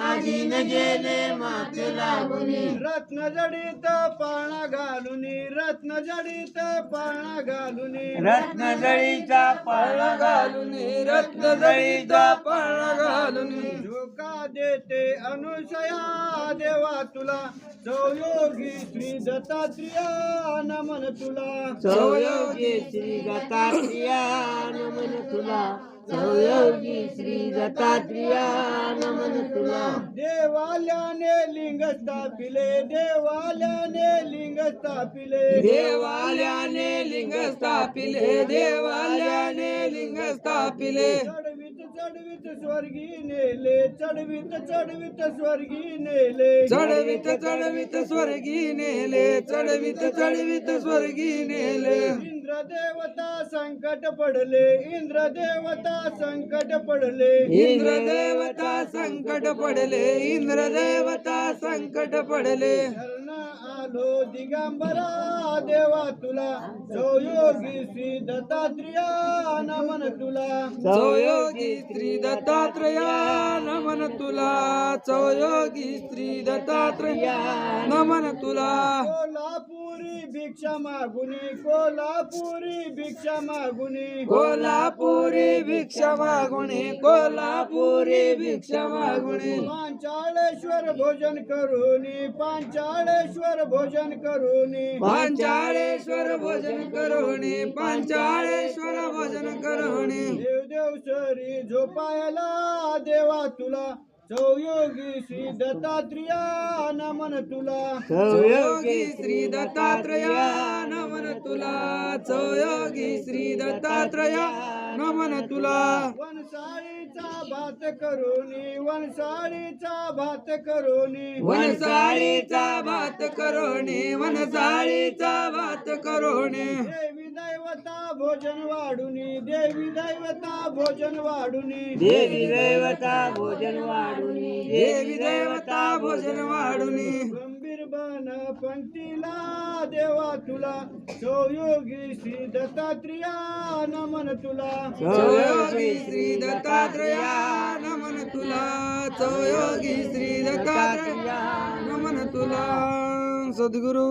आधीन गेले मात लागुनी रत्न जडित पाळणा घालुनी रत्न जडित पाळणा घालुनी रत्नजळीचा पाळणा घालुनी रत्नजळीचा पाळणा घालुनी झोका देते अनुसया देवा तुला सहयोगी श्री दत्तात्रेया नमन तुला सहयोगी श्री दत्तात्रेया नमन तुला सहयोगी श्री दत्तात्रेया नमन तुला देवाल्याने लिंग स्थापिले देवाल्याने लिंग स्थापिले देवाल्याने लिंग स्थापिले देवाल्याने लिंग स्थापिले चढवित चढवित स्वर्गी नेले चढवित चढवित स्वर्गी नेले चढवित चढवित स्वर्गी नेले चढवित चढवित स्वर्गी नेले इंद्र देवता संकट पडले इंद्र देवता संकट पडले इंद्र देवता संकट पडले इंद्र देवता संकट पडले शरण आलो दिगंबरा देवा तुला सहयोगी श्री दत्तात्रेया नमन तुला सहयोगी श्री दत्तात्रेया नमन तुला सहयोगी श्री दत्तात्रेया नमन तुला कोल्हापुरी भिक्षा मागुनी कोल्हापुरी भिक्षा मागुनी कोल्हापुरी भिक्षा मागुणे कोल्हापुरी भिक्षा मागुणे पांचाळेश्वर भोजन करूनी पांचाळेश्वर भोजन करूनी पांचाळेश्वर भोजन करोणे पांचाळेश्वर भोजन करोणे देव देव सरी झोपायला देवा तुला सहयोगी श्री दत्तात्रेया नमन तुला सहयोगी श्री दत्तात्रेया नमन तुला सहयोगी श्री दत्तात्रेया नमन तुला वनसाळीचा भात करूनी वनसाळीचा भात करूनी वनसाळीचा भात करोणे वनसाळीचा भात करोणे देवी दैवता भोजन वाढुनी देवी दैवता भोजन वाढुनी देवी देवता भोजन वाढुनी देवी देवता भोजन वाढुनी गंभीर बन पंक्तीला देवा तुला सहयोगी श्री दत्तात्रेया नमन तुला सहयोगी श्री दत्तात्रेया नमन तुला सहयोगी श्री दत्तात्रेया नमन तुला सद्गुरु